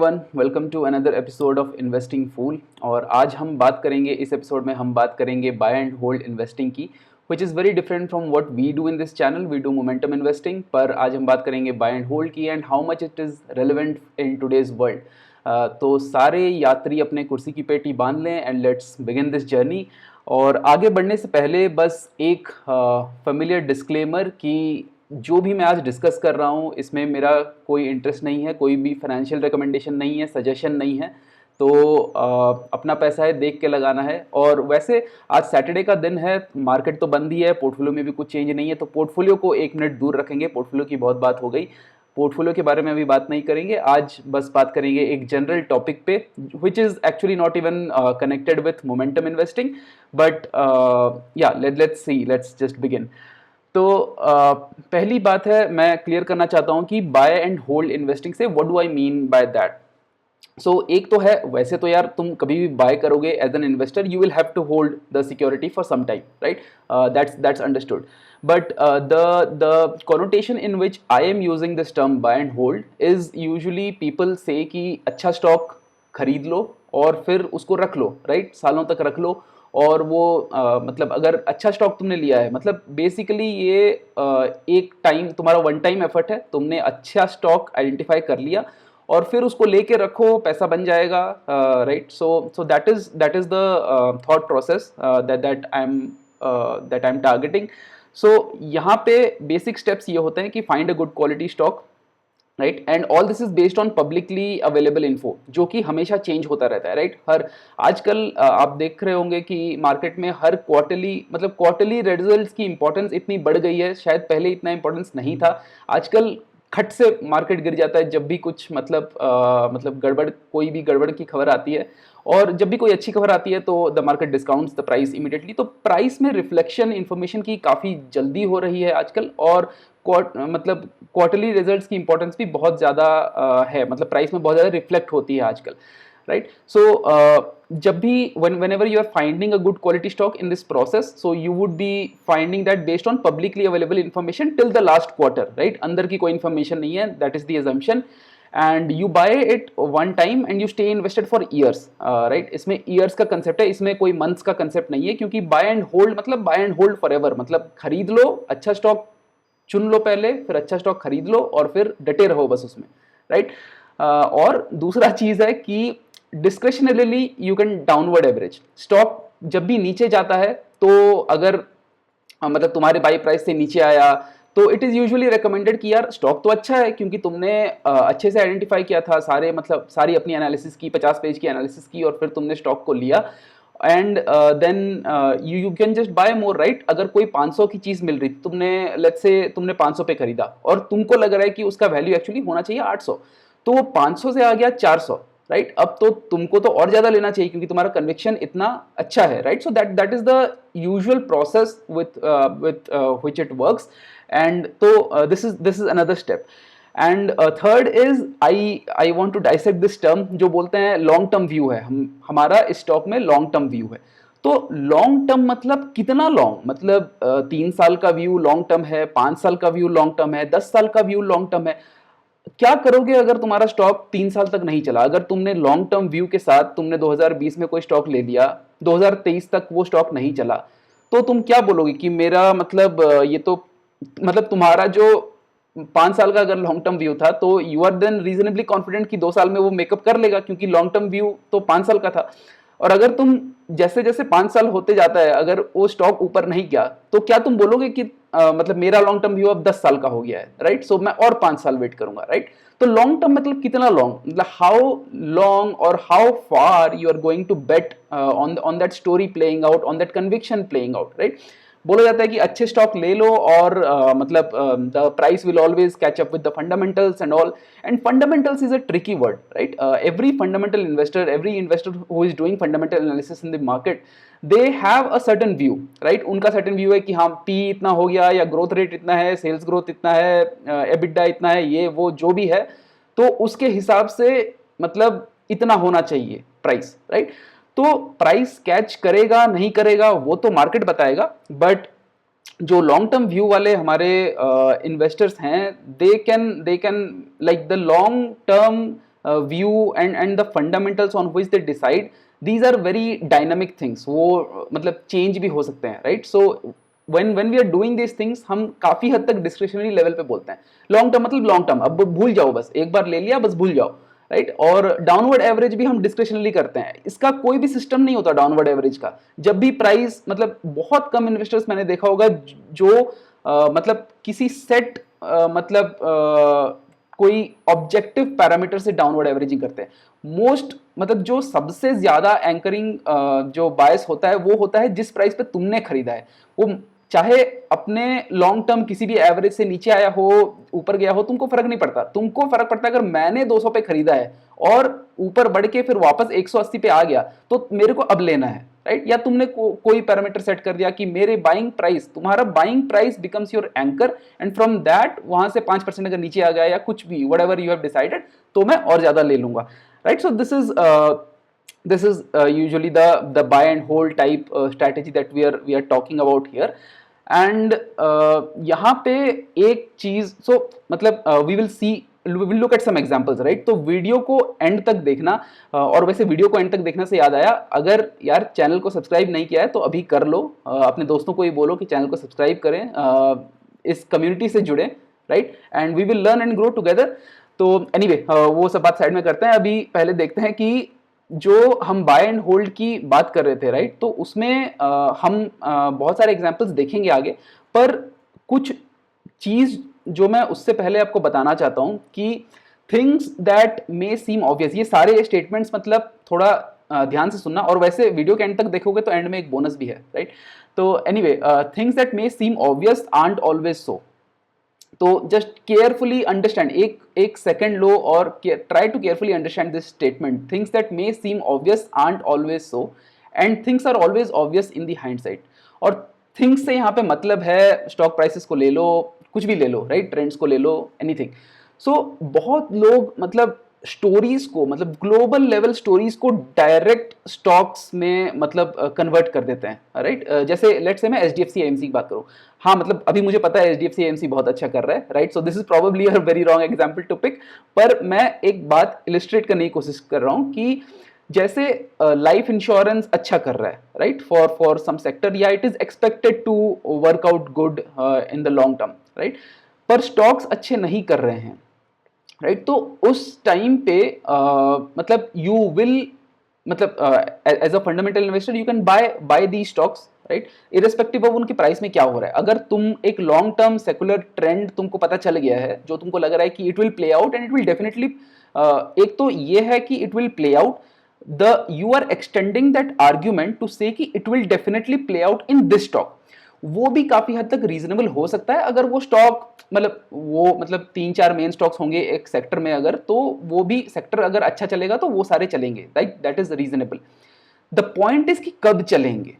One welcome to another episode of investing fool. और आज हम बात करेंगे, इस एपिसोड में हम बात करेंगे बाय एंड होल्ड इन्वेस्टिंग की, which is very different from what we do in this channel. We do momentum investing, पर आज हम बात करेंगे बाय एंड होल्ड की and how much it is relevant in today's world. तो सारे यात्री अपने कुर्सी की पेटी बांध लें and let's begin this journey. और आगे बढ़ने से पहले बस एक फेमिलियर डिस्क्लेमर कि जो भी मैं आज डिस्कस कर रहा हूँ इसमें मेरा कोई इंटरेस्ट नहीं है, कोई भी फाइनेंशियल रिकमेंडेशन नहीं है, सजेशन नहीं है। तो अपना पैसा है, देख के लगाना है। और वैसे आज सैटरडे का दिन है, मार्केट तो बंद ही है, पोर्टफोलियो में भी कुछ चेंज नहीं है, तो पोर्टफोलियो को एक मिनट दूर रखेंगे। पोर्टफोलियो की बहुत बात हो गई, पोर्टफोलियो के बारे में अभी बात नहीं करेंगे। आज बस बात करेंगे एक जनरल टॉपिक पे, which is actually not even connected with momentum investing, but या लेट्स जस्ट बिगिन। तो पहली बात है, मैं क्लियर करना चाहता हूं कि बाय एंड होल्ड इन्वेस्टिंग से what do I mean by that. So एक तो है, वैसे तो यार तुम कभी भी बाय करोगे as an investor, you will have to hold the security for some time, right? That's understood. But the connotation in which I am using this term buy and hold is usually people say कि अच्छा stock खरीद लो और फिर उसको रख लो, right? सालों तक रख लो। और वो मतलब अगर अच्छा स्टॉक तुमने लिया है, मतलब बेसिकली ये एक टाइम तुम्हारा वन टाइम एफर्ट है, तुमने अच्छा स्टॉक आइडेंटिफाई कर लिया और फिर उसको लेके रखो, पैसा बन जाएगा, right? So that is the thought process that I am targeting. So यहाँ पे बेसिक स्टेप्स ये होते हैं कि find a good quality stock, right? And all this is based on publicly available info, जो कि हमेशा चेंज होता रहता है, राइट? हर आजकल आप देख रहे होंगे कि मार्केट में हर क्वार्टरली, मतलब क्वार्टरली रिजल्ट्स की इंपॉर्टेंस इतनी बढ़ गई है, शायद पहले इतना इंपॉर्टेंस नहीं था। आजकल खट से मार्केट गिर जाता है जब भी कुछ मतलब गड़बड़, कोई भी गड़बड़ की खबर आती है। और जब भी कोई अच्छी खबर आती है तो the market discounts the price immediately. तो प्राइस में रिफ्लेक्शन इन्फॉर्मेशन की काफ़ी जल्दी हो रही है आजकल। और मतलब क्वार्टरली रिजल्ट्स की इंपॉर्टेंस भी बहुत ज़्यादा है, मतलब प्राइस में बहुत ज़्यादा रिफ्लेक्ट होती है आजकल, राइट? सो जब भी whenever you are finding a good quality stock in this process, so you would be finding that based on publicly available information till the last quarter, right? अंदर की कोई information नहीं है, that is the assumption, and you buy it one time and you stay invested for years, right? इसमें years का concept है, इसमें कोई months का concept नहीं है, क्योंकि buy and hold मतलब buy and hold forever, मतलब खरीद लो, अच्छा stock चुन लो पहले, फिर अच्छा स्टॉक खरीद लो और फिर डटे रहो बस उसमें, राइट? और दूसरा चीज है कि discretionarily you can downward average stock. जब भी नीचे जाता है तो अगर मतलब तुम्हारे बाई प्राइस से नीचे आया, तो इट इज यूजुअली रिकमेंडेड कि यार स्टॉक तो अच्छा है, क्योंकि तुमने अच्छे से आइडेंटिफाई किया था, सारे मतलब सारी अपनी एनालिसिस की, 50 पेज की एनालिसिस की, और फिर तुमने स्टॉक को लिया and then you can just buy more, right? अगर कोई 500 की चीज मिल रही थी, तुमने लेट्स से तुमने 500 पे खरीदा और तुमको लग रहा है कि उसका वैल्यू एक्चुअली होना चाहिए 800, तो वो 500 से आ गया 400, राइट? अब तो तुमको तो और ज्यादा लेना चाहिए क्योंकि तुम्हारा कन्विक्शन इतना अच्छा है, right? So that is the usual process with which it works. And तो this is another step. And third is I want to dissect this term, जो बोलते हैं लॉन्ग टर्म व्यू है, हमारा स्टॉक में लॉन्ग टर्म व्यू है। तो long term मतलब कितना लॉन्ग, मतलब 3 साल का व्यू लॉन्ग टर्म है, 5 साल का व्यू लॉन्ग टर्म है, 10 साल का व्यू लॉन्ग टर्म है। क्या करोगे अगर तुम्हारा स्टॉक 3 साल तक नहीं चला? अगर तुमने लॉन्ग टर्म व्यू के साथ तुमने 2020 में कोई स्टॉक ले लिया, 2023 तक वो स्टॉक नहीं चला, तो तुम क्या बोलोगे कि मेरा मतलब ये तो मतलब तुम्हारा जो 5 साल का अगर लॉन्ग टर्म व्यू था, तो you are then reasonably confident कि 2 साल में वो मेकअप कर लेगा, क्योंकि लॉन्ग टर्म व्यू तो 5 साल का था। और अगर तुम जैसे जैसे 5 साल होते जाता है, अगर वो स्टॉक ऊपर नहीं गया, तो क्या तुम बोलोगे कि मतलब मेरा लॉन्ग टर्म व्यू अब 10 साल का हो गया है, राइट? सो मैं और 5 साल वेट करूंगा, राइट? तो लॉन्ग टर्म मतलब कितना लॉन्ग, मतलब हाउ लॉन्ग और how far you are going to bet on that story playing out, on that conviction playing out, right? बोला जाता है कि अच्छे स्टॉक ले लो और मतलब the price will always catch up with the fundamentals and all. And fundamentals is a tricky word, right? Every fundamental investor, every investor who is doing fundamental analysis in the market, they have a certain view, right? उनका certain view है कि हाँ, P इतना हो गया, या growth rate इतना है, सेल्स ग्रोथ इतना है, एबिटा इतना है, ये वो जो भी है, तो उसके हिसाब से मतलब इतना होना चाहिए प्राइस, राइट? तो प्राइस कैच करेगा नहीं करेगा वो तो मार्केट बताएगा, बट जो लॉन्ग टर्म व्यू वाले हमारे इन्वेस्टर्स हैं, they can like the long term view and the fundamentals on which they decide, these are very dynamic things. वो मतलब change भी हो सकते हैं, right? So when we are doing these things, हम काफी हद तक discretionary level पे बोलते हैं. Long term मतलब long term, अब भूल जाओ, बस एक बार ले लिया बस भूल जाओ, राइट? और डाउनवर्ड एवरेज भी हम डिस्क्रिशनली करते हैं. इसका कोई भी सिस्टम नहीं होता डाउनवर्ड एवरेज का. जब भी प्राइस, मतलब बहुत कम इन्वेस्टर्स मैंने देखा होगा जो मतलब किसी सेट मतलब कोई ऑब्जेक्टिव पैरामीटर से डाउनवर्ड एवरेजिंग करते हैं. मोस्ट मतलब जो सबसे ज्यादा एंकरिंग जो बायस होता है वो होता है जिस प्राइस पे तुमने खरीदा है. वो चाहे अपने लॉन्ग टर्म किसी भी एवरेज से नीचे आया हो, ऊपर गया हो, तुमको फर्क नहीं पड़ता. तुमको फर्क पड़ता है अगर मैंने 200 पे खरीदा है और ऊपर बढ़ के फिर वापस 180 पे आ गया तो मेरे को अब लेना है, राइट? या तुमने कोई पैरामीटर सेट कर दिया कि मेरे बाइंग प्राइस, तुम्हारा buying price becomes your anchor, and from that वहां से 5% अगर नीचे आ गया या कुछ भी, व्हाटएवर यू हैव डिसाइडेड, तो मैं और ज्यादा ले लूंगा, right? So this is usually the buy and hold type strategy that we are talking about here. And यहाँ पे एक चीज, so मतलब we will look at some examples, right? तो वीडियो को एंड तक देखना. और वैसे वीडियो को एंड तक देखने से याद आया, अगर यार चैनल को सब्सक्राइब नहीं किया है तो अभी कर लो. अपने दोस्तों को ही बोलो कि चैनल को सब्सक्राइब करें, इस कम्युनिटी से जुड़े, right? And we will learn and grow together. तो एनीवे वो सब बात साइड में करते हैं. अभी पहले देखते हैं कि जो हम बाय एंड होल्ड की बात कर रहे थे, राइट? तो उसमें हम बहुत सारे एग्जांपल्स देखेंगे आगे, पर कुछ चीज जो मैं उससे पहले आपको बताना चाहता हूं कि things that may seem obvious, ये सारे स्टेटमेंट्स मतलब थोड़ा ध्यान से सुनना, और वैसे वीडियो के एंड तक देखोगे तो एंड में एक बोनस भी है, राइट? तो anyway, things that may seem obvious aren't always so. तो जस्ट केयरफुली अंडरस्टैंड, एक सेकंड लो और try to carefully understand this statement. Things that may seem obvious aren't always so, and things are always obvious in the hindsight. और things से यहाँ पे मतलब है स्टॉक प्राइसेस को ले लो, कुछ भी ले लो, राइट? ट्रेंड्स को ले लो, एनीथिंग. सो बहुत लोग मतलब स्टोरीज को, मतलब ग्लोबल लेवल स्टोरीज को डायरेक्ट स्टॉक्स में मतलब कन्वर्ट कर देते हैं, राइट? जैसे लेट्स से मैं एचडीएफसी एएमसी की बात करूं. हाँ, मतलब अभी मुझे पता है एचडीएफसी एएमसी बहुत अच्छा कर रहा है, right? So this is probably a very wrong example to pick, पर मैं एक बात इलिस्ट्रेट करने की कोशिश कर रहा हूं कि जैसे लाइफ इंश्योरेंस अच्छा कर रहा है, राइट? फॉर सम सेक्टर, या it is expected to work out good in the long term, right? पर स्टॉक्स अच्छे नहीं कर रहे हैं, राइट? तो उस टाइम पे मतलब यू विल, मतलब as a fundamental investor you can buy the stocks, right? Irrespective of उनके प्राइस में क्या हो रहा है. अगर तुम एक लॉन्ग टर्म सेकुलर ट्रेंड तुमको पता चल गया है, जो तुमको लग रहा है कि it will play out and it will definitely, एक तो ये है कि it will play out, you are extending that argument to say कि it will definitely play out in this stock. वो भी काफी हद तक रीजनेबल हो सकता है अगर वो स्टॉक, मतलब 3-4 मेन स्टॉक्स होंगे एक सेक्टर में, अगर तो वो भी सेक्टर अगर अच्छा चलेगा तो वो सारे चलेंगे, right? That is reasonable. The point is कि कब चलेंगे,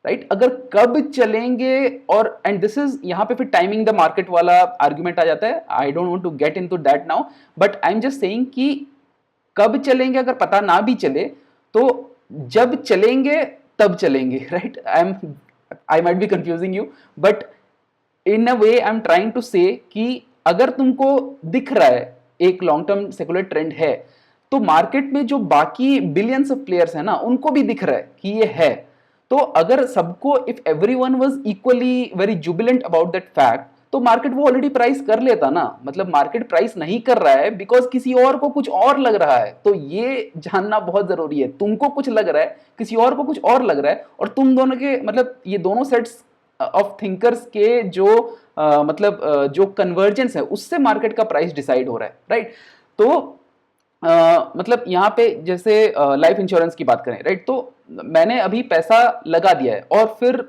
राइट? अगर कब चलेंगे, और एंड दिस इज, यहाँ पे फिर टाइमिंग द मार्केट वाला आर्ग्यूमेंट आ जाता है. I don't want to get into that now, but I am just saying कि कब चलेंगे अगर पता ना भी चले तो जब चलेंगे तब चलेंगे, right? I might be confusing you, but in a way I am trying to say कि अगर तुमको दिख रहा है एक लॉन्ग टर्म सेकुलर ट्रेंड है, तो मार्केट में जो बाकी बिलियंस ऑफ प्लेयर्स है ना, उनको भी दिख रहा है कि ये है. तो अगर सबको, if everyone was equally very Jubilant about that fact, तो मार्केट वो ऑलरेडी प्राइस कर लेता ना. मतलब मार्केट प्राइस नहीं कर रहा है बिकॉज किसी और को कुछ और लग रहा है. तो ये जानना बहुत जरूरी है. तुमको कुछ लग रहा है, किसी और को कुछ और लग रहा है, और तुम दोनों के, मतलब ये दोनों सेट्स ऑफ थिंकर्स के जो जो कन्वर्जेंस है, उससे मार्केट का प्राइस डिसाइड हो रहा है, राइट? तो मतलब यहाँ पे जैसे लाइफ इंश्योरेंस की बात करें, राइट? तो मैंने अभी पैसा लगा दिया है और फिर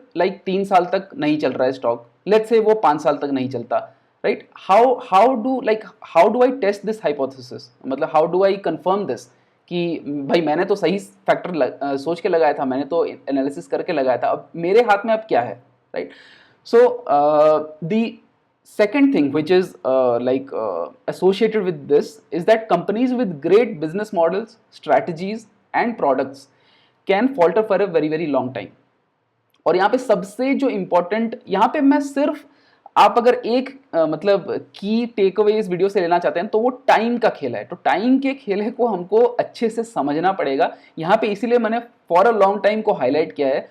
3 साल तक नहीं चल रहा है स्टॉक, लेट्स से वो 5 साल तक नहीं चलता, right? How do I test this hypothesis, मतलब how do I confirm this कि भाई मैंने तो सही फैक्टर सोच के लगाया था, मैंने तो एनालिसिस करके लगाया था, अब मेरे हाथ में अब क्या है, right? So the second thing which is associated with this is that companies with great business models, strategies and products can falter for a very very long time. और यहाँ पे सबसे जो important, यहाँ पे मैं सिर्फ आप अगर एक मतलब की टेक अवे इस वीडियो से लेना चाहते हैं तो वो टाइम का खेल है। तो टाइम के खेल को हमको अच्छे से समझना पड़ेगा। यहाँ पे इसीलिए मैंने फॉर अ लॉन्ग टाइम को हाईलाइट किया है।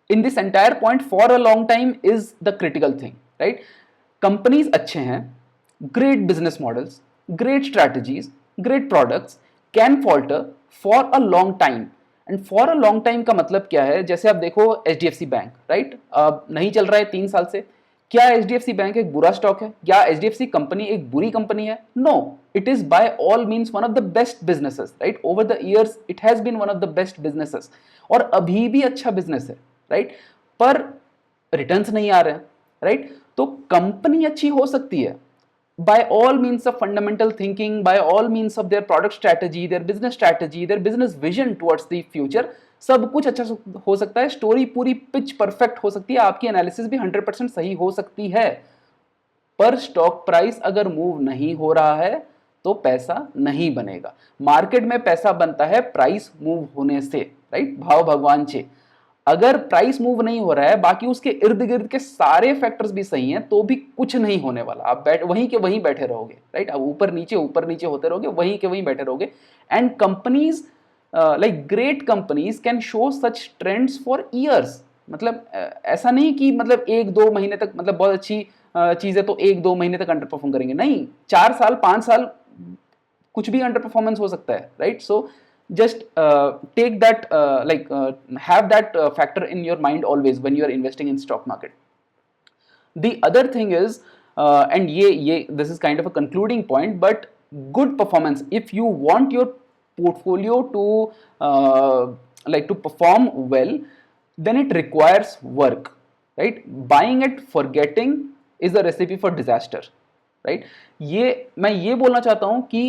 In this entire point for a long time is the critical thing, right. Companies अच्छे हैं, great business models, great strategies, great products, can falter for a long time. And for a long time का मतलब क्या है? जैसे आप देखो HDFC bank, right, अब नहीं चल रहा है 3 साल से। क्या HDFC बैंक एक बुरा स्टॉक है? क्या HDFC कंपनी एक बुरी कंपनी है? No, it is by all means one of the best businesses, right. Over the years it has been one of the best businesses, और अभी भी अच्छा बिजनेस है, राइट। पर रिटर्न्स नहीं आ रहे हैं, राइट। तो कंपनी अच्छी हो सकती है by all means of fundamental thinking, by all means of their product strategy, their business strategy, their business vision towards the future, सब कुछ अच्छा हो सकता है, स्टोरी पूरी पिच परफेक्ट हो सकती है, आपकी एनालिसिस भी 100% सही हो सकती है। पर स्टॉक प्राइस अगर मूव नहीं हो रहा है तो पैसा नहीं बनेगा। मार्केट में पैसा बनता है प्राइस मूव होने से, राइट, भाव भगवान से। अगर प्राइस मूव नहीं हो रहा है, बाकी उसके इर्द गिर्द के सारे फैक्टर्स भी सही हैं, तो भी कुछ नहीं होने वाला। आप वहीं के वहीं बैठे रहोगे, राइट। आप ऊपर नीचे होते रहोगे, वहीं के वहीं बैठे रहोगे। And companies like great companies can show such trends for years. मतलब ऐसा नहीं कि मतलब 1-2 महीने तक, मतलब बहुत अच्छी चीज है तो 1-2 महीने तक अंडर परफॉर्म करेंगे, नहीं, 4 साल 5 साल कुछ भी अंडर परफॉर्मेंस हो सकता है, right. So just take that have that factor in your mind always when you are investing in stock market. The other thing is and this is kind of a concluding point, but good performance, if you want your portfolio to to perform well, then it requires work, right. Buying it forgetting is a recipe for disaster, right. मैं ये बोलना चाहता हूं कि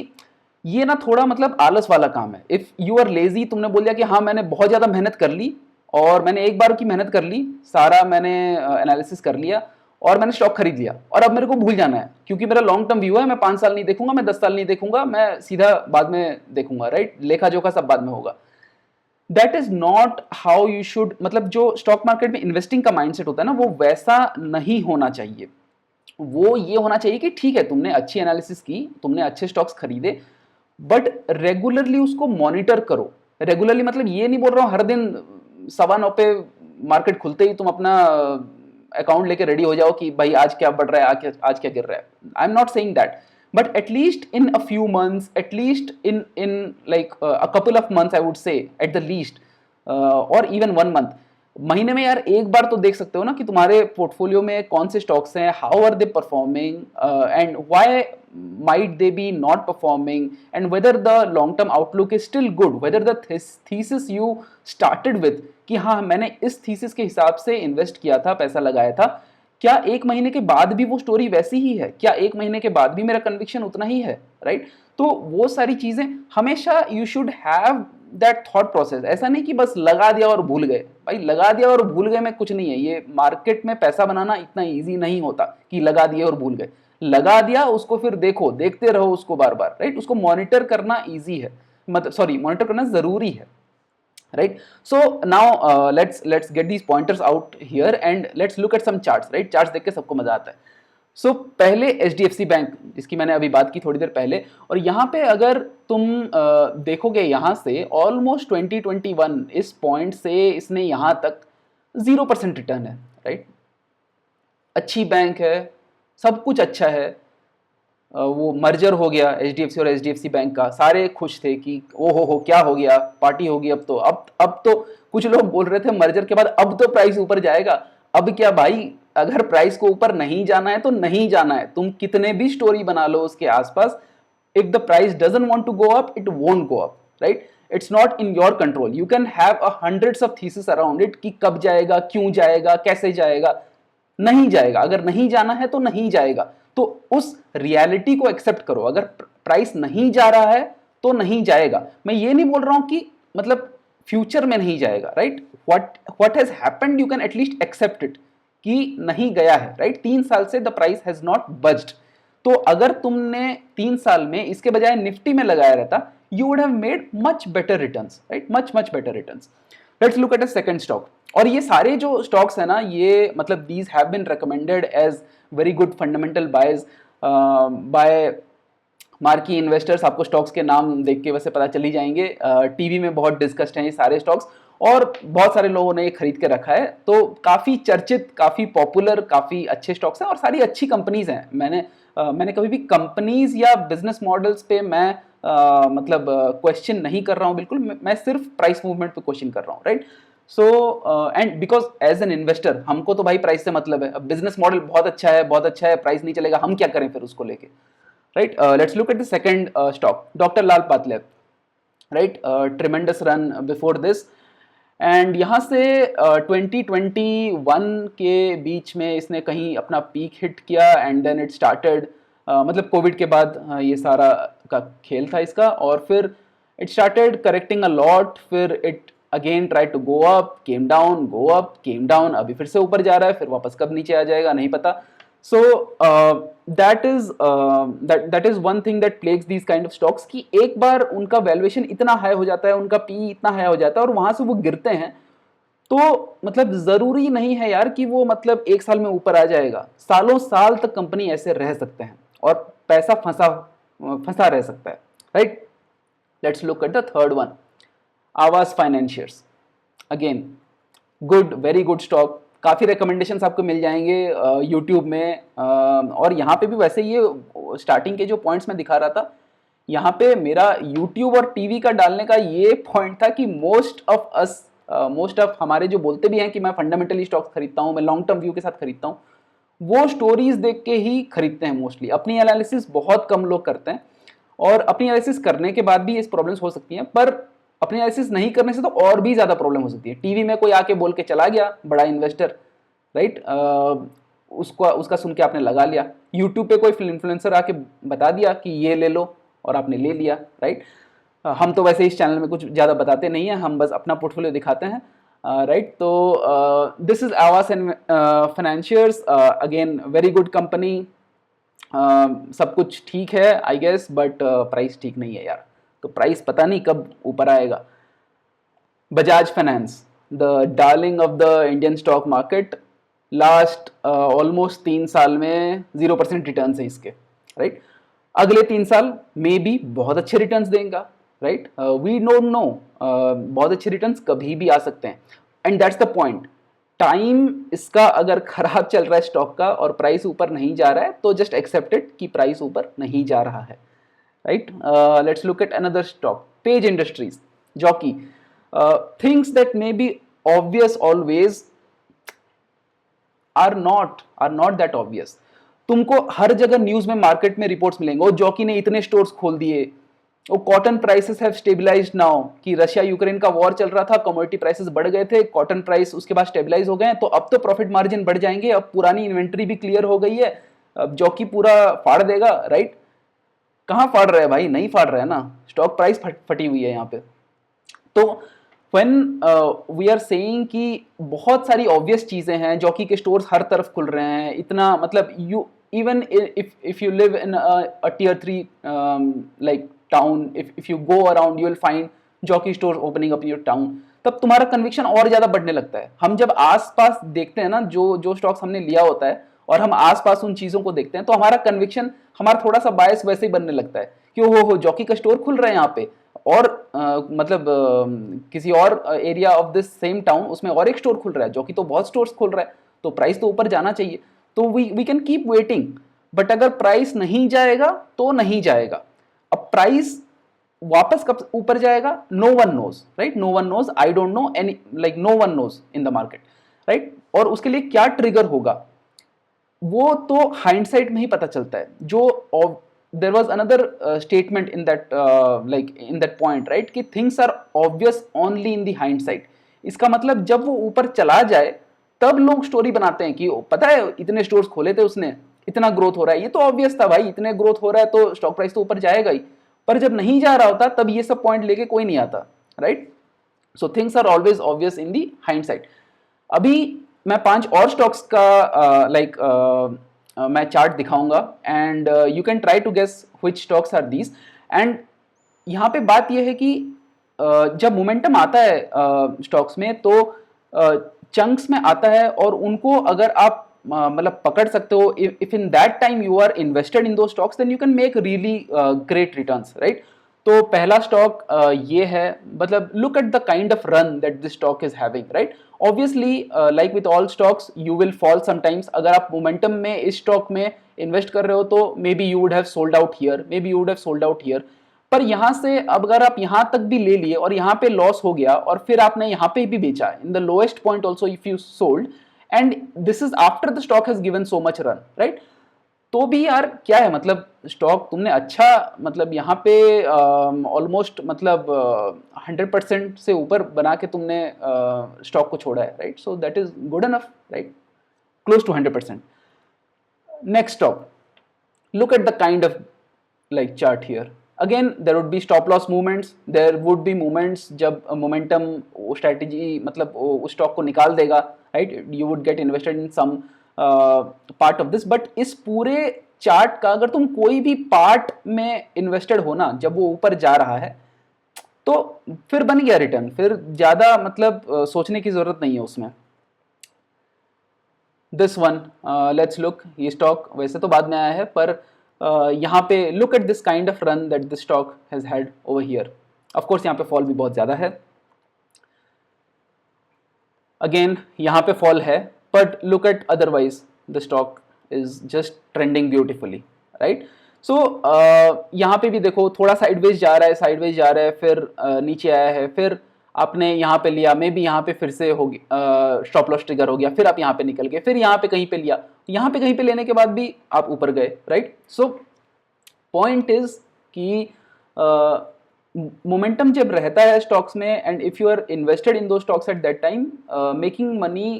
ये ना थोड़ा मतलब आलस वाला काम है। इफ यू आर लेजी, तुमने बोल दिया कि हाँ मैंने बहुत ज्यादा मेहनत कर ली, और मैंने एक बार की मेहनत कर ली, सारा मैंने एनालिसिस कर लिया, और मैंने स्टॉक खरीद लिया, और अब मेरे को भूल जाना है क्योंकि मेरा लॉन्ग टर्म व्यू है, मैं 5 साल नहीं देखूंगा, मैं 10 साल नहीं देखूंगा, मैं सीधा बाद में देखूंगा, राइट, लेखा जोखा सब बाद में होगा। That is not how you should, मतलब जो स्टॉक मार्केट में इन्वेस्टिंग का माइंडसेट होता है ना, वो वैसा नहीं होना चाहिए। वो ये होना चाहिए कि ठीक है, तुमने अच्छी एनालिसिस की, तुमने अच्छे स्टॉक्स खरीदे, बट रेगुलरली उसको मॉनिटर करो। रेगुलरली मतलब ये नहीं बोल रहा हूं हर दिन 9:15 पे मार्केट खुलते ही तुम अपना अकाउंट लेके रेडी हो जाओ कि भाई आज क्या बढ़ रहा है, आज क्या गिर रहा है। आई am not saying that, but at least in a few months, at least in like a couple of months, I would say at the least, or even 1 month, महीने में यार एक बार तो देख सकते हो ना कि तुम्हारे पोर्टफोलियो में कौन से स्टॉक्स हैं, how are they performing, and why might they be not performing, and whether the long term outlook is still good, whether the thesis you started with कि हाँ मैंने इस thesis के हिसाब से इन्वेस्ट किया था, पैसा लगाया था, क्या 1 महीने के बाद भी वो स्टोरी वैसी ही है, क्या 1 महीने के बाद भी मेरा कन्विक्शन उतना ही है, राइट। तो वो सारी चीजें हमेशा you should have that thought process. ऐसा नहीं कि बस लगा दिया और भूल गए, भाई लगा दिया और भूल गए में कुछ नहीं है। ये मार्केट में पैसा बनाना इतना ईजी नहीं होता कि लगा दिया और भूल गए। लगा दिया, उसको फिर देखो, देखते रहो उसको बार बार, राइट। उसको मॉनिटर करना ईजी है, मतलब सॉरी मॉनिटर करना जरूरी है, right. So now let's get these pointers out here and let's look at some charts, right. charts देख के सबको मजा आता है। so पहले HDFC बैंक, जिसकी मैंने अभी बात की थोड़ी देर पहले, और यहाँ पे अगर तुम देखोगे यहाँ से ऑलमोस्ट 2021 इस पॉइंट से इसने यहाँ तक 0% रिटर्न है, राइट। अच्छी बैंक है, सब कुछ अच्छा है, वो मर्जर हो गया HDFC और HDFC बैंक का, सारे खुश थे कि ओ हो क्या हो गया, पार्टी होगी अब तो कुछ लोग बोल रहे थे मर्जर के बाद अब तो प्राइस ऊपर जाएगा। अब क्या भाई, अगर प्राइस को ऊपर नहीं जाना है तो नहीं जाना है, तुम कितने भी स्टोरी बना लो उसके आसपास, if the price doesn't want to go up, it won't go up, right. It's not in your control. You can have hundreds of thesis around it कि कब जाएगा, क्यों जाएगा, कैसे जाएगा, नहीं जाएगा। अगर नहीं जाना है तो नहीं जाएगा, तो उस रियलिटी को एक्सेप्ट करो। अगर प्राइस नहीं जा रहा है तो नहीं जाएगा। मैं ये नहीं बोल रहा हूं कि मतलब फ्यूचर में नहीं जाएगा, right. What has happened you can at least accept it कि नहीं गया है, राइट। 3 साल से the price has not budged. तो अगर तुमने 3 साल में इसके बजाय निफ्टी में लगाया रहता, you would have made much better returns, right, much better returns, let's look at a second stock. और ये सारे जो स्टॉक्स है ना, ये मतलब these have been recommended as very good fundamental buys by marquee investors. आपको स्टॉक्स के नाम देख के वैसे पता चल ही जाएंगे, टीवी में बहुत डिस्कस्ड हैं ये सारे स्टॉक्स, और बहुत सारे लोगों ने ये खरीद के रखा है। तो काफ़ी चर्चित, काफ़ी पॉपुलर, काफ़ी अच्छे स्टॉक्स हैं और सारी अच्छी कंपनीज हैं। मैंने कभी भी कंपनीज या बिजनेस मॉडल्स पे मैं मतलब क्वेश्चन नहीं कर रहा हूँ बिल्कुल, मैं सिर्फ प्राइस मूवमेंट पे क्वेश्चन कर रहा हूँ, right. So and because as an investor हमको तो भाई प्राइस से मतलब है। अब बिजनेस मॉडल बहुत अच्छा है, बहुत अच्छा है, प्राइस नहीं चलेगा, हम क्या करें फिर उसको लेके, right? Let's look at the second stock, Dr. Lal Pathlev, right? Tremendous run before this, and यहाँ से 2021 के बीच में इसने कहीं अपना पीक हिट किया एंड देन इट स्टार्टेड, मतलब कोविड के बाद ये सारा का खेल था इसका, और फिर it started correcting a lot, फिर it again try to go up, came down, go up, came down, अभी फिर से ऊपर जा रहा है, फिर वापस कब नीचे आ जाएगा नहीं पता। सो that is one thing that plagues these kind of stocks, कि एक बार उनका वैल्यूएशन इतना हाई हो जाता है, उनका पी इतना हाई हो जाता है और वहां से वो गिरते हैं, तो मतलब जरूरी नहीं है यार कि वो मतलब एक साल में ऊपर आ जाएगा। सालों साल तक कंपनी ऐसे रह सकते हैं और पैसा फंसा फंसा रह सकता है, right. Let's look at the third one, Aavas financiers. Again good, very good stock, काफ़ी रिकमेंडेशंस आपको मिल जाएंगे यूट्यूब में, और यहाँ पे भी वैसे ये स्टार्टिंग के जो पॉइंट्स मैं दिखा रहा था, यहाँ पे मेरा यूट्यूब और टीवी का डालने का ये पॉइंट था कि मोस्ट ऑफ हमारे जो बोलते भी हैं कि मैं फंडामेंटली स्टॉक्स खरीदता हूँ, मैं लॉन्ग टर्म व्यू के साथ खरीदता हूँ, वो स्टोरीज देख के ही खरीदते हैं मोस्टली। अपनी एनालिसिस बहुत कम लोग करते हैं, और अपनी एनालिसिस करने के बाद भी इस प्रॉब्लम्स हो सकती हैं, पर अपनी एनालिसिस नहीं करने से तो और भी ज़्यादा प्रॉब्लम हो सकती है। टीवी में कोई आके बोल के चला गया बड़ा इन्वेस्टर, राइट, उसका सुन के आपने लगा लिया। यूट्यूब पे कोई इन्फ्लुएंसर आके बता दिया कि ये ले लो और आपने ले लिया, राइट। हम तो वैसे इस चैनल में कुछ ज़्यादा बताते नहीं हैं, हम बस अपना पोर्टफोलियो दिखाते हैं, राइट। तो दिस इज आवास and financiers, again very good company, सब कुछ ठीक है आई गेस, बट प्राइस ठीक नहीं है यार, तो प्राइस पता नहीं कब ऊपर आएगा। Bajaj finance, the darling of the Indian stock market, last almost 3 साल में 0% रिटर्न है इसके, राइट। अगले 3 साल में भी बहुत अच्छे रिटर्न्स देगा, राइट। वी डोंट नो, बहुत अच्छे रिटर्न्स कभी भी आ सकते हैं, and that's the point. Time इसका अगर खराब चल रहा है स्टॉक का और प्राइस ऊपर नहीं जा रहा है, तो जस्ट एक्सेप्ट इट कि प्राइस ऊपर नहीं जा रहा है, right. Let's look at another stock, Page Industries, Jockey. Things that may be obvious always are not that obvious. तुमको हर जगह न्यूज में, मार्केट में रिपोर्ट्स मिलेंगे, जॉकी ने इतने स्टोर्स खोल दिए, वो cotton prices have stabilised now, कि रशिया यूक्रेन का वॉर चल रहा था, कमोडिटी प्राइसेस बढ़ गए थे, कॉटन प्राइस उसके बाद स्टेबलाइज हो गए, तो अब तो प्रॉफिट मार्जिन बढ़ जाएंगे, अब पुरानी इन्वेंट्री भी क्लियर हो गई है, अब जॉकी पूरा फाड़ देगा, राइट। कहाँ फाड़ रहा है भाई, नहीं फाड़ रहा है ना, स्टॉक प्राइस फटी हुई है यहाँ पे। तो व्हेन वी आर सेइंग कि बहुत सारी ऑब्वियस चीजें हैं, जॉकी के स्टोर्स हर तरफ खुल रहे हैं, इतना मतलब you even if you live in a tier 3 like town, if you go around you will find jockey store opening up in your town, तब तुम्हारा कन्विक्शन और ज्यादा बढ़ने लगता है। हम जब आसपास देखते हैं ना, जो जो स्टॉक्स हमने लिया होता है और हम आसपास उन चीजों को देखते हैं, तो हमारा कन्विक्शन, हमारा थोड़ा सा बायस वैसे ही बनने लगता है कि हो जॉकी का स्टोर खुल रहा है यहाँ पे, और मतलब किसी और area of this same town उसमें और एक स्टोर खुल रहा है, जॉकी तो बहुत स्टोर्स खुल रहा है, तो प्राइस तो ऊपर जाना चाहिए, तो we can keep waiting. But अगर प्राइस नहीं जाएगा तो नहीं जाएगा। अब प्राइस वापस कब ऊपर जाएगा, no one knows, right, no one knows, I don't know any, like no one knows in the market, right. और उसके लिए क्या ट्रिगर होगा वो तो हाइंडसाइट में ही पता चलता है। जो there was another statement in that like in that point, right, कि things are obvious only in the hindsight। इसका मतलब जब वो ऊपर चला जाए तब लोग स्टोरी बनाते हैं कि पता है इतने स्टोर्स खोले थे उसने, इतना ग्रोथ हो रहा है, ये तो ऑब्वियस था भाई, इतने ग्रोथ हो रहा है तो स्टॉक प्राइस तो ऊपर जाएगा ही। पर जब नहीं जा रहा होता तब ये सब पॉइंट लेके कोई नहीं आता, right. So things are always obvious in the hindsight. अभी मैं 5 और स्टॉक्स का मैं चार्ट दिखाऊंगा, and you can try to guess which stocks are these. एंड यहाँ पे बात यह है कि जब मोमेंटम आता है स्टॉक्स में तो चंक्स में आता है, और उनको अगर आप मतलब पकड़ सकते हो, if in that time you are invested in those stocks, then you can make really great returns, right. तो पहला स्टॉक ये है, मतलब look at the kind of run that this stock is having, right. Obviously like with all stocks you will fall sometimes. अगर आप momentum में इस stock में इन्वेस्ट कर रहे हो तो may be you would have sold out here, may be you would have sold out here. पर यहां से अब अगर आप यहां तक भी ले लिए और यहां पे लॉस हो गया और फिर आपने यहां पे भी बेचा in the lowest point also if you sold, and this is after the stock has given so much run, right. तो भी यार क्या है, मतलब स्टॉक तुमने अच्छा, मतलब यहाँ पे ऑलमोस्ट मतलब 100% से ऊपर बना के तुमने स्टॉक को छोड़ा है, right. So that is good enough, right, close to 100%। Next stock, look at the kind of like chart here. Again there would be stop loss movements, there would be moments जब momentum वो strategy मतलब उस stock को निकाल देगा, right, you would get invested in some part of this, but इस पूरे chart का अगर तुम कोई भी part में invested हो ना, जब वो ऊपर जा रहा है तो फिर बन गया रिटर्न, फिर ज़्यादा मतलब सोचने की ज़रूरत नहीं है उसमें। दिस वन, लेट्स लुक, ये स्टॉक वैसे तो बाद में आया है, पर यहाँ पे look at this kind of run that this stock has had over here. Of course यहाँ पे फॉल भी बहुत ज़्यादा है, अगेन यहाँ पे फॉल है, but look at otherwise the stock is just trending beautifully, right. So यहाँ पे भी देखो थोड़ा साइडवेज जा रहा है, साइडवेज जा रहा है, फिर नीचे आया है, फिर आपने यहाँ पे लिया, मे बी यहाँ पे फिर से हो गया स्टॉप लॉस ट्रिगर हो गया, फिर आप यहाँ पे निकल गए, फिर यहाँ पे कहीं पे लिया, यहाँ पे कहीं पे लेने के बाद भी आप ऊपर गए, राइट। सो पॉइंट इज कि मोमेंटम जब रहता है स्टॉक्स में, and if you are invested in those stocks at that time, making money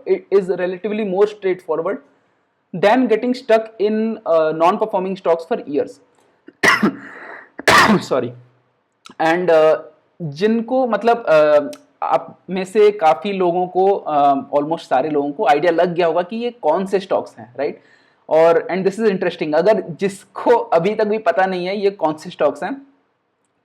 is relatively more straightforward than getting stuck in non-performing stocks for years. Sorry. And जिनको मतलब आप में से काफ़ी लोगों को, ऑलमोस्ट सारे लोगों को आइडिया लग गया होगा कि ये कौन से स्टॉक्स हैं, राइट। और एंड दिस इज इंटरेस्टिंग, अगर जिसको अभी तक भी पता नहीं है ये कौन से स्टॉक्स हैं,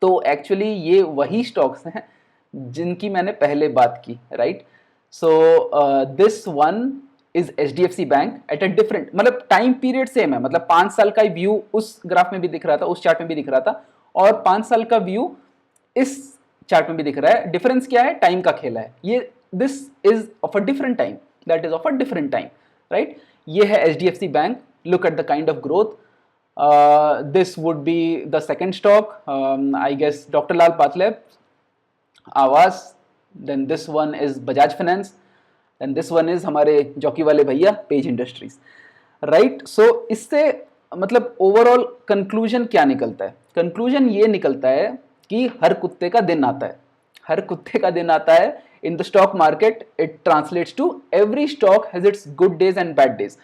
तो एक्चुअली ये वही स्टॉक्स हैं जिनकी मैंने पहले बात की, right. So this one is HDFC bank at a different, मतलब टाइम पीरियड सेम है, मतलब 5 साल का व्यू उस ग्राफ में भी दिख रहा था, उस चार्ट में भी दिख रहा था, और 5 साल का व्यू इस चार्ट में भी दिख रहा है। डिफरेंस क्या है, टाइम का खेला है ये, this is of a different time, that is of a different time, right. ये है HDFC bank, look at the kind of growth. This would be the second stock, I guess doctor Lal pathlab, Aavas, then this one is Bajaj finance, and this one is हमारे Jockey वाले भैया page industries, right. सो इससे मतलब overall conclusion क्या निकलता है, conclusion ये निकलता है कि हर कुत्ते का दिन आता है, हर कुत्ते का दिन आता है in the stock market. It translates to every stock has its good days and bad days,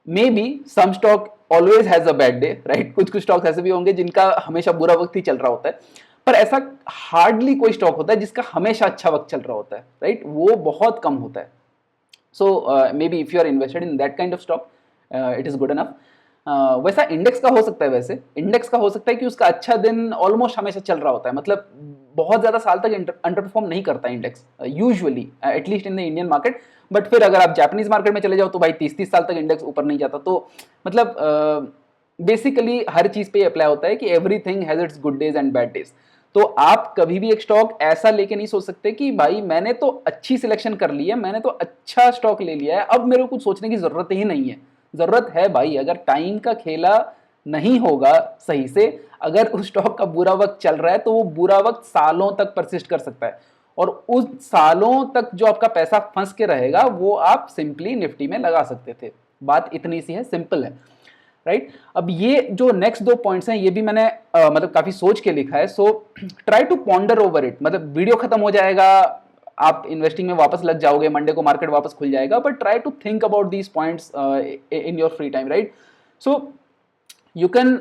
maybe some stock always has a bad day, right. कुछ कुछ स्टॉक्स ऐसे भी होंगे जिनका हमेशा बुरा वक्त ही चल रहा होता है, पर ऐसा हार्डली कोई स्टॉक होता है जिसका हमेशा अच्छा वक्त चल रहा होता है, राइट, वो बहुत कम होता है। So maybe if you are invested in that kind of stock, it is good enough. वैसा इंडेक्स का हो सकता है, वैसे इंडेक्स का हो सकता है कि उसका अच्छा दिन ऑलमोस्ट हमेशा चल रहा होता है, मतलब बहुत ज़्यादा साल तक अंडर परफॉर्म नहीं करता है index usually, at least in the Indian market. But फिर अगर आप जापानीज मार्केट में चले जाओ तो भाई 30-30 साल तक इंडेक्स ऊपर नहीं जाता। तो मतलब बेसिकली हर चीज़ पे अप्लाई होता है कि everything has its good days and bad days. तो आप कभी भी एक स्टॉक ऐसा लेके नहीं सोच सकते कि भाई मैंने तो अच्छी सिलेक्शन कर ली है, मैंने तो अच्छा स्टॉक ले लिया है, अब मेरे को कुछ सोचने की जरूरत ही नहीं है। जरूरत है भाई, अगर टाइम का खेला नहीं होगा सही से, अगर उस स्टॉक का बुरा वक्त चल रहा है तो वो बुरा वक्त सालों तक परसिस्ट कर सकता है, और उस सालों तक जो आपका पैसा फंस के रहेगा वो आप सिंपली निफ्टी में लगा सकते थे। बात इतनी सी है, सिंपल है, राइट। अब ये जो नेक्स्ट 2 पॉइंट्स हैं ये भी मैंने मतलब काफी सोच के लिखा है। So try to ponder over it, मतलब वीडियो खत्म हो जाएगा, आप इन्वेस्टिंग में वापस लग जाओगे, मंडे को मार्केट वापस खुल जाएगा, but try to think about these points in your free time, right. So you can,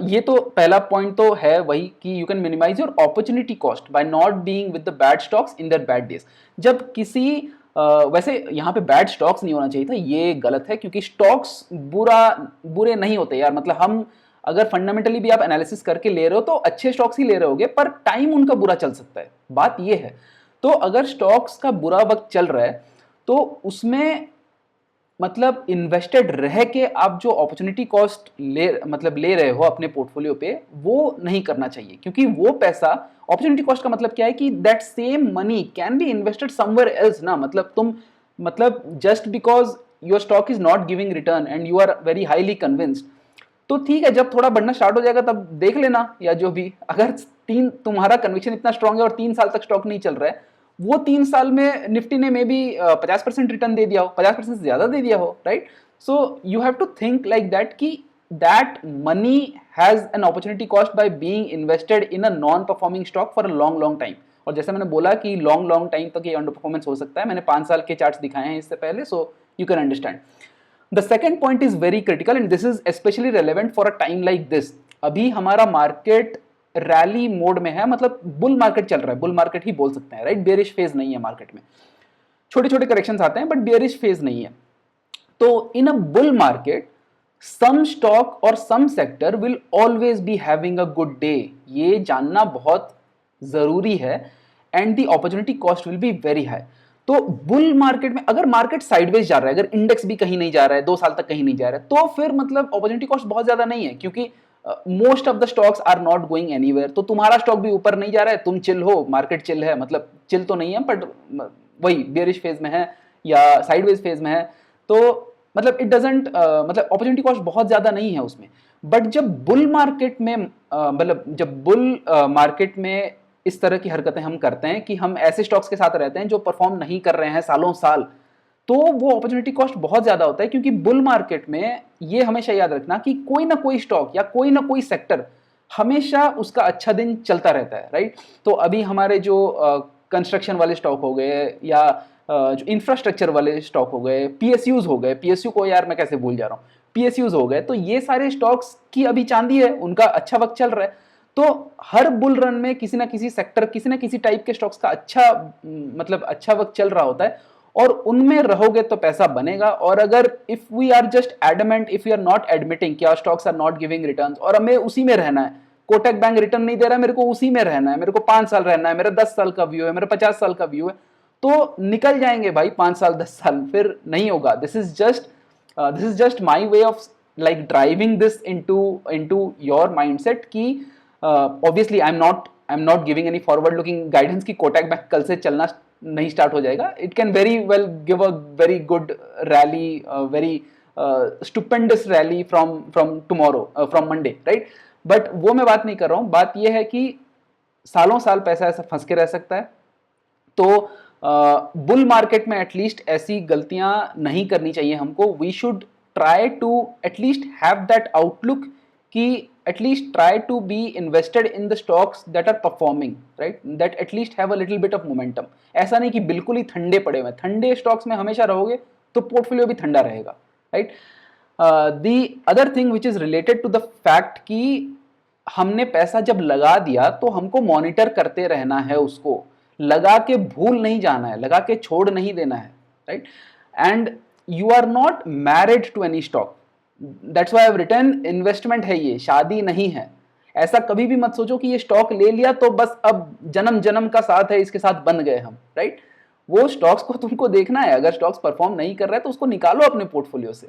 ये तो पहला पॉइंट तो है वही कि you can minimise your opportunity cost by not being with the bad stocks in their bad days. जब किसी वैसे यहाँ पे बैड स्टॉक्स नहीं होना चाहिए था, ये गलत है, क्योंकि स्टॉक्स बुरे नहीं होते यार। मतलब हम अगर फंडामेंटली भी आप एनालिसिस करके ले रहे हो तो अच्छे स्टॉक्स ही ले रहे होगे, पर टाइम उनका बुरा चल सकता है, बात ये है। तो अगर स्टॉक्स का बुरा वक्त चल रहा है तो उसमें मतलब इन्वेस्टेड रह के आप जो अपॉर्चुनिटी कॉस्ट ले रहे हो अपने पोर्टफोलियो पे, वो नहीं करना चाहिए, क्योंकि वो पैसा, अपॉर्चुनिटी कॉस्ट का मतलब क्या है कि that same money can be invested somewhere else ना, मतलब तुम just because your stock is not giving return and you are very highly convinced, तो ठीक है, जब थोड़ा बढ़ना स्टार्ट हो जाएगा तब देख लेना, या जो भी। अगर तुम्हारा कन्विक्शन इतना स्ट्रांग है और 3 साल तक स्टॉक नहीं चल रहा है, वो 3 साल में निफ्टी ने मे बी 50% रिटर्न दे दिया हो, 50% से ज्यादा दे दिया हो, right? So you have to think like that कि that money has an opportunity cost by being invested in a non performing stock for a long long time. और जैसे मैंने बोला कि लॉन्ग लॉन्ग टाइम तक ये अंडर परफॉर्मेंस हो सकता है, मैंने 5 साल के चार्ट्स दिखाए हैं इससे पहले, सो you can understand. The second point is very critical and this is especially relevant for a time like this। अभी हमारा मार्केट रैली मोड में है, मतलब बुल मार्केट चल रहा है, बुल मार्केट ही बोल सकते हैं, राइट? बेरिश फेज नहीं है मार्केट में, छोटे छोटे करेक्शंस आते हैं बट बेरिश फेज नहीं है। तो in a bull market some stock और some sector will always be having a good day, ये जानना बहुत जरूरी है, and the opportunity cost will be very high. तो बुल मार्केट में अगर मार्केट साइडवेज जा रहा है, अगर इंडेक्स भी कहीं नहीं जा रहा है, 2 साल तक कहीं नहीं जा रहा है, तो फिर मतलब अपॉर्चुनिटी कॉस्ट बहुत ज्यादा नहीं है, क्योंकि most of the stocks are not going anywhere. तो तुम्हारा स्टॉक भी ऊपर नहीं जा रहा है, तुम चिल हो, मार्केट चिल है, मतलब चिल तो नहीं है बट वही बेरिश फेज में है या साइडवेज फेज में है, तो मतलब इट डजंट मतलब अपॉर्चुनिटी कॉस्ट बहुत ज्यादा नहीं है उसमें। बट जब बुल मार्केट में मतलब जब बुल मार्केट में इस तरह की हरकतें हम करते हैं कि हम ऐसे स्टॉक्स के साथ रहते हैं जो परफॉर्म नहीं कर रहे हैं सालों साल, तो वो अपॉर्चुनिटी कॉस्ट बहुत ज्यादा होता है, क्योंकि बुल मार्केट में ये हमेशा याद रखना कि कोई ना कोई स्टॉक या कोई ना कोई सेक्टर हमेशा उसका अच्छा दिन चलता रहता है, राइट? तो अभी हमारे जो कंस्ट्रक्शन वाले स्टॉक हो गए या जो इंफ्रास्ट्रक्चर वाले स्टॉक हो गए, पीएसयूज हो गए, पीएसयू को यार मैं कैसे भूल जा रहा हूँ, पीएसयूज हो गए, तो ये सारे स्टॉक्स की अभी चांदी है, उनका अच्छा वक्त चल रहा है। तो हर बुल रन में किसी ना किसी सेक्टर, किसी ना किसी टाइप के स्टॉक्स का अच्छा मतलब अच्छा वक्त चल रहा होता है, और उनमें रहोगे तो पैसा बनेगा। और अगर if we are just adamant, if you are not admitting कि our stocks are not giving returns और हमें उसी में रहना है, कोटक बैंक रिटर्न नहीं दे रहा है, मेरे को उसी में रहना है, मेरे को 5 साल रहना है, मेरा 10 साल का व्यू है, मेरा 50 साल का व्यू है, तो निकल जाएंगे भाई 5 साल 10 साल, फिर नहीं होगा। This is just my way of like driving this into your mindset कि obviously I am not giving any forward looking guidance कि कोटक बैंक कल से चलना नहीं स्टार्ट हो जाएगा। It can very well give a very good rally, very stupendous rally from tomorrow, from Monday, right? But वो मैं बात नहीं कर रहा हूँ, बात ये है कि सालों साल पैसा ऐसा फंस के रह सकता है। तो बुल मार्केट में एटलीस्ट ऐसी गलतियां नहीं करनी चाहिए हमको। We should try to at least have that outlook कि at least try to be invested in the stocks that are performing, right? That at least have a little bit of momentum. ऐसा नहीं कि बिल्कुल ही ठंडे पड़े हुए, ठंडे स्टॉक्स में हमेशा रहोगे तो पोर्टफोलियो भी ठंडा रहेगा, right? The other thing which is related to the fact कि हमने पैसा जब लगा दिया तो हमको मॉनिटर करते रहना है, उसको लगा के भूल नहीं जाना है, लगा के छोड़ नहीं देना है, right? And you are not married to any stock, that's why I have written investment है ये, शादी नहीं है। ऐसा कभी भी मत सोचो कि ये स्टॉक ले लिया तो बस अब जन्म जन्म का साथ है, इसके साथ बन गए हम, राइट? वो स्टॉक्स को तुमको देखना है, अगर स्टॉक्स परफॉर्म नहीं कर रहा है तो उसको निकालो अपने पोर्टफोलियो से।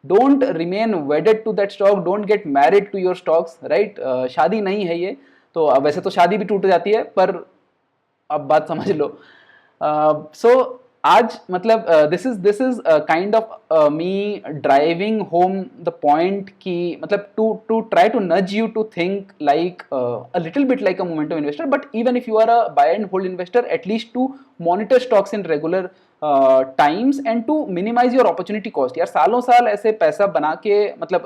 Don't remain wedded to that stock, don't get married to your stocks, right? शादी नहीं है ये। तो वैसे तो शादी भी टूट जाती है, पर अब बात समझ लो। सो आज मतलब this is kind of me driving home the point कि मतलब to try to nudge you to think like a little bit like a momentum investor, but even if you are a buy and hold investor, at least to monitor stocks in regular times and to minimise your opportunity cost. यार सालों साल ऐसे पैसा बना के मतलब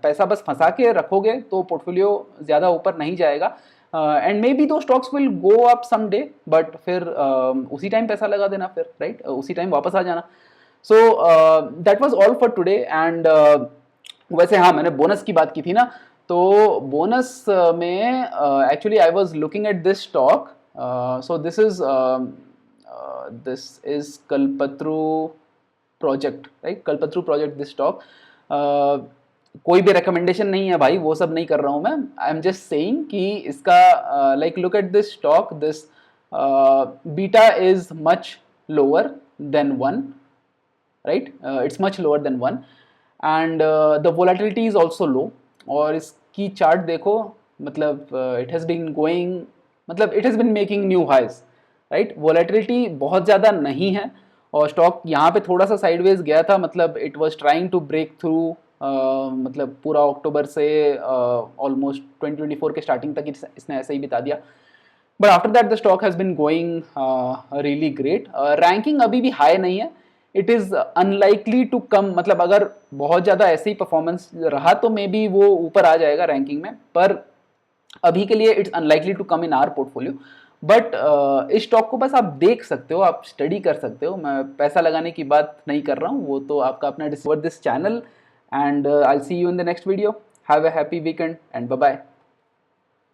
पैसा बस फंसा के रखोगे तो पोर्टफोलियो ज्यादा ऊपर नहीं जाएगा, एंड मे बी दो stocks will go up some day, but फिर उसी टाइम पैसा लगा देना फिर, राइट? उसी टाइम वापस आ जाना। So that was all for today. And वैसे हाँ, मैंने बोनस की बात की थी ना, तो बोनस में actually I was looking at this stock. So this is Kalpataru project, right? Kalpataru project, this stock. कोई भी रिकमेंडेशन नहीं है भाई, वो सब नहीं कर रहा हूँ मैं। आई एम जस्ट सेइंग कि इसका like look at this stock, this beta is much lower than 1, right, it's much lower than 1 and the volatility is also low. और इसकी चार्ट देखो, मतलब इट हैज़ बीन गोइंग, मतलब it has been making new highs, right. Volatility बहुत ज़्यादा नहीं है और स्टॉक यहाँ पे थोड़ा सा साइडवेज गया था, मतलब it was trying to break through, मतलब पूरा अक्टूबर से ऑलमोस्ट 2024 के स्टार्टिंग तक इसने ऐसे ही बिता दिया। But after that the stock has been going really great. Ranking अभी भी हाई नहीं है, it is unlikely to come, मतलब अगर बहुत ज़्यादा ऐसे ही परफॉर्मेंस रहा तो मे बी वो ऊपर आ जाएगा रैंकिंग में, पर अभी के लिए it's unlikely to come in our portfolio. But इस स्टॉक को बस आप देख सकते हो, आप स्टडी कर सकते हो, मैं पैसा लगाने की बात नहीं कर रहा हूँ, वो तो आपका अपना discover this channel and I see you in the next video. Have a happy weekend and bye bye.